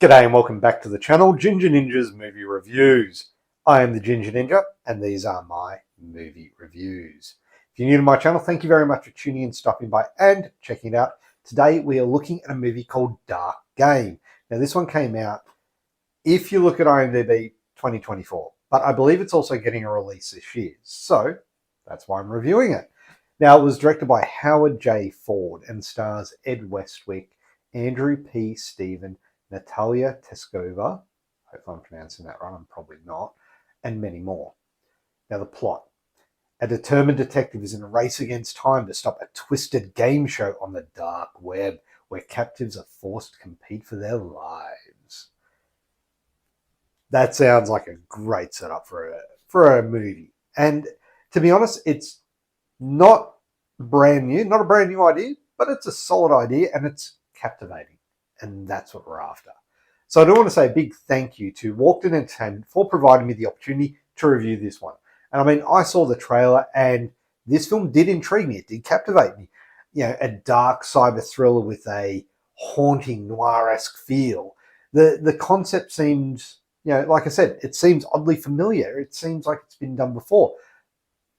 G'day and welcome back to the channel, Ginger Ninja's Movie Reviews. I am the Ginger Ninja and these are my movie reviews. If you're new to my channel, thank you very much for tuning in, stopping by and checking it out. Today we are looking at a movie called DarkGame. Now this one came out, if you look at IMDb, 2024, but I believe it's also getting a release this year. So that's why I'm reviewing it. Now it was directed by Howard J. Ford and stars Ed Westwick, Andrew P. Stephen, Natalia Teskova, I hope I'm pronouncing that right, I'm probably not, and many more. Now the plot. A determined detective is in a race against time to stop a twisted game show on the dark web where captives are forced to compete for their lives. That sounds like a great setup for a movie. And to be honest, it's not brand new, not a brand new idea, but it's a solid idea and it's captivating. And that's what we're after. So I do want to say a big thank you to Walkden Entertainment for providing me the opportunity to review this one. And I mean, I saw the trailer and this film did intrigue me. It did captivate me. You know, a dark cyber thriller with a haunting noir-esque feel. The concept seems, you know, like I said, it seems oddly familiar. It seems like it's been done before.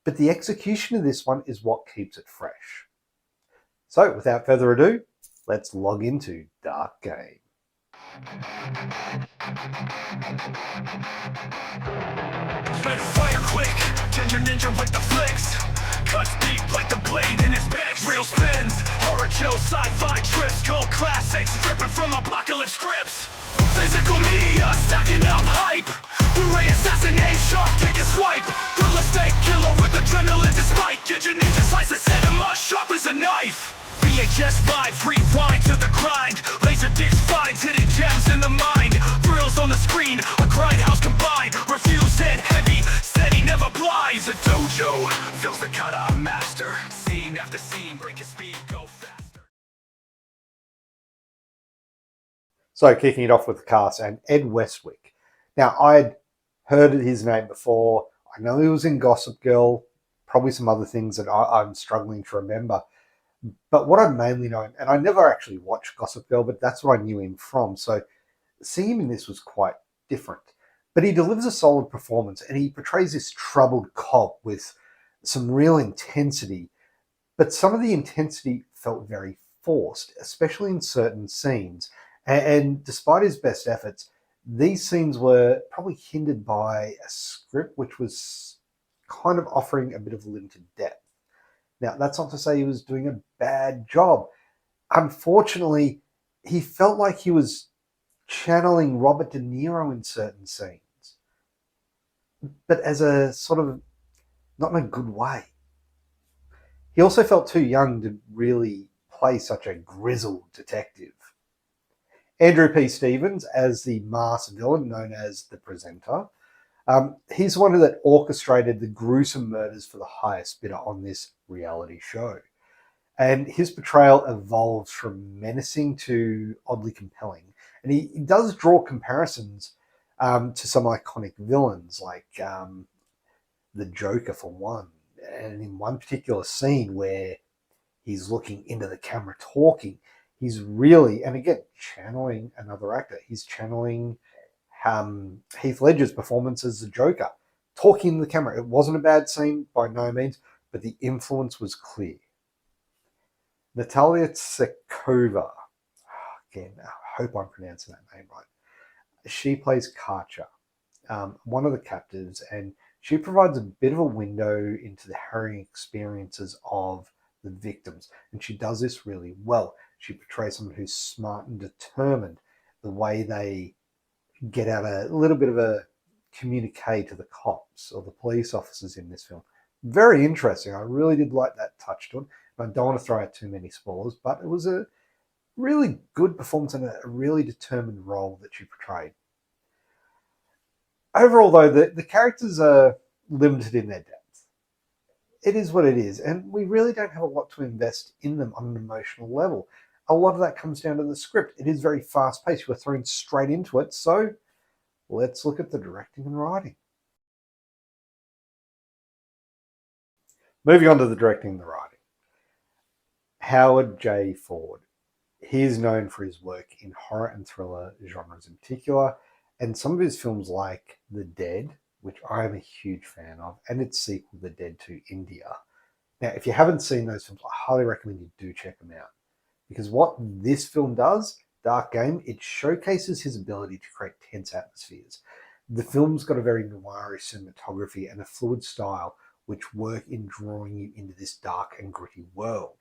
But the execution of this one is what keeps it fresh. So without further ado, let's log into DarkGame. Better fire quick, Ginger Ninja with the flicks. Cuts deep like the blade in his back. Real spins, horror chill, sci-fi trips, cult classics, dripping from apocalypse scripts. Physical media, stacking up hype. Blu-ray assassinate, sharp take a swipe. Thriller snake killer with adrenaline despite. Ginger Ninja slices cinema, sharp as a knife. VHS vibe, rewind to the grind. Laser disc finds hidden gems in the mind. Thrills on the screen, a grindhouse combined. Reviews hit heavy, steady, never blinds. A dojo fills the kata master. Scene after scene, break his speed, go faster. So kicking it off with the cast and Ed Westwick. Now I had heard his name before. I know he was in Gossip Girl, probably some other things that I'm struggling to remember. But what I mainly know, and I never actually watched Gossip Girl, but that's what I knew him from. So seeing him in this was quite different. But he delivers a solid performance and he portrays this troubled cop with some real intensity. But some of the intensity felt very forced, especially in certain scenes. And despite his best efforts, these scenes were probably hindered by a script which was kind of offering a bit of limited depth. Now, that's not to say he was doing a bad job. Unfortunately, he felt like he was channeling Robert De Niro in certain scenes, but as a sort of, not in a good way. He also felt too young to really play such a grizzled detective. Andrew P. Stevens as the masked villain known as the Presenter. He's the one that orchestrated the gruesome murders for the highest bidder on this reality show. And his portrayal evolves from menacing to oddly compelling. And he does draw comparisons to some iconic villains like the Joker for one. And in one particular scene where he's looking into the camera talking, he's really, and again, channeling another actor. He's channeling Heath Ledger's performance as the Joker, talking to the camera. It wasn't a bad scene by no means, but the influence was clear. Natalia Tsekova, again, I hope I'm pronouncing that name right. She plays Karcher, one of the captives, and she provides a bit of a window into the harrowing experiences of the victims, and she does this really well. She portrays someone who's smart and determined. The way they get out a little bit of a communique to the cops or the police officers in this film. Very interesting. I really did like that touched on. I don't want to throw out too many spoilers, but it was a really good performance and a really determined role that she portrayed. Overall, though, the characters are limited in their depth. It is what it is, and we really don't have a lot to invest in them on an emotional level. A lot of that comes down to the script. It is very fast-paced. We're thrown straight into it. So let's look at the directing and writing. Moving on to the directing and the writing. Howard J. Ford. He is known for his work in horror and thriller genres in particular, and some of his films like The Dead, which I am a huge fan of, and its sequel, The Dead to India. Now, if you haven't seen those films, I highly recommend you do check them out. Because what this film does, DarkGame, it showcases his ability to create tense atmospheres. The film's got a very noirish cinematography and a fluid style which work in drawing you into this dark and gritty world.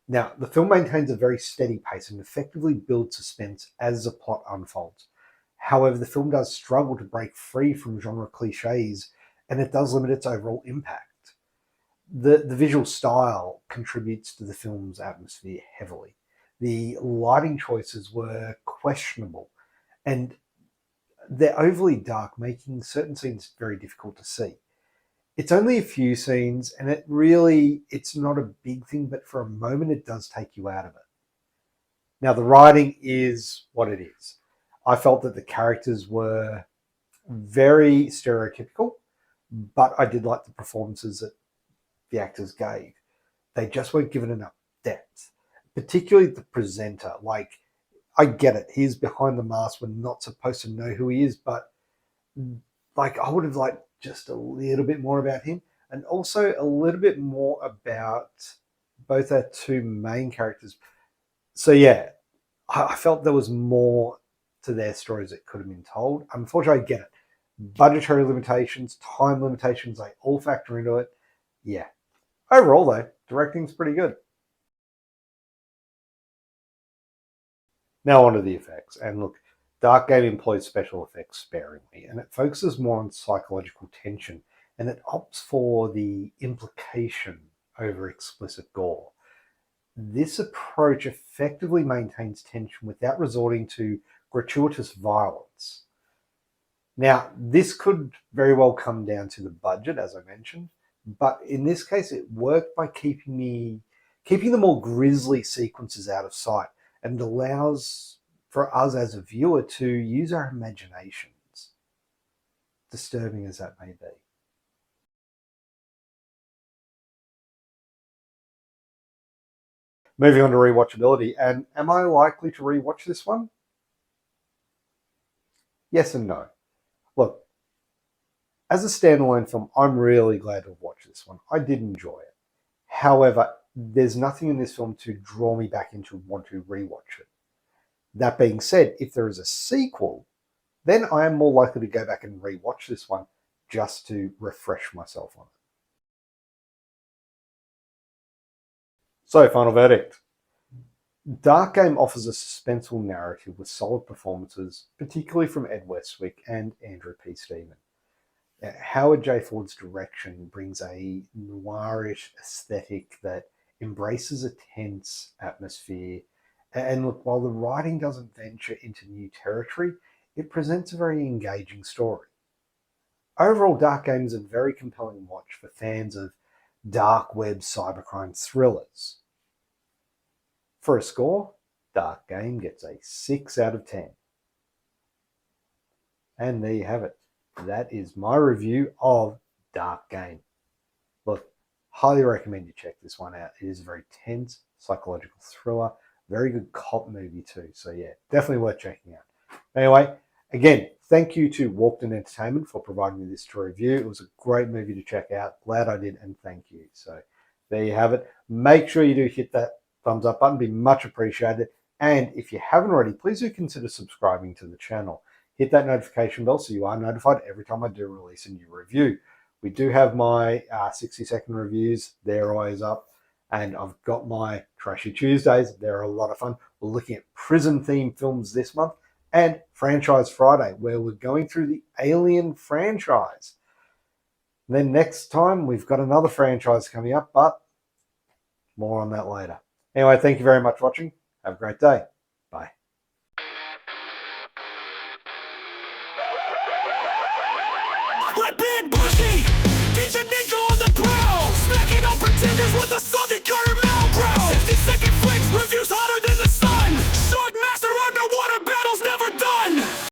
Now, the film maintains a very steady pace and effectively builds suspense as the plot unfolds. However, the film does struggle to break free from genre cliches, and it does limit its overall impact. The visual style contributes to the film's atmosphere heavily. The lighting choices were questionable, and they're overly dark, making certain scenes very difficult to see. It's only a few scenes, and it's not a big thing, but for a moment it does take you out of it. Now, the writing is what it is. I felt that the characters were very stereotypical, but I did like the performances that the actors gave. They just weren't given enough depth, particularly the presenter. Like, I get it. He's behind the mask. We're not supposed to know who he is, but like, I would have liked just a little bit more about him, and also a little bit more about both our two main characters. So yeah, I felt there was more to their stories that could have been told. Unfortunately, I get it. Budgetary limitations, time limitations, they all factor into it. Yeah. Overall, though, directing's pretty good. Now on to the effects. And look, DarkGame employs special effects sparingly, and it focuses more on psychological tension, and it opts for the implication over explicit gore. This approach effectively maintains tension without resorting to gratuitous violence. Now, this could very well come down to the budget, as I mentioned, but in this case, it worked by keeping the more grisly sequences out of sight, and allows for us as a viewer to use our imaginations, disturbing as that may be. Moving on to rewatchability, and am I likely to rewatch this one? Yes and no. Look, as a standalone film, I'm really glad to have watched this one. I did enjoy it. However, there's nothing in this film to draw me back into want to rewatch it. That being said, if there is a sequel, then I am more likely to go back and rewatch this one just to refresh myself on it. So, final verdict. DarkGame offers a suspenseful narrative with solid performances, particularly from Ed Westwick and Andrew P. Stephen. Howard J. Ford's direction brings a noirish aesthetic that embraces a tense atmosphere. And look, while the writing doesn't venture into new territory, it presents a very engaging story. Overall, DarkGame is a very compelling watch for fans of dark web cybercrime thrillers. For a score, DarkGame gets a 6 out of 10. And there you have it. That is my review of DarkGame. Look, highly recommend you check this one out. It is a very tense psychological thriller. Very good cop movie too. So yeah, definitely worth checking out. Anyway, again, thank you to Walkden Entertainment for providing me this to review. It was a great movie to check out. Glad I did, and thank you. So there you have it. Make sure you do hit that thumbs up button. Be much appreciated. And if you haven't already, please do consider subscribing to the channel. Hit that notification bell so you are notified every time I do release a new review. We do have my 60-second reviews. They're always up. And I've got my Trashy Tuesdays. They're a lot of fun. We're looking at prison-themed films this month. And Franchise Friday, where we're going through the Alien franchise. And then next time, we've got another franchise coming up, but more on that later. Anyway, thank you very much for watching. Have a great day. Bye. I've been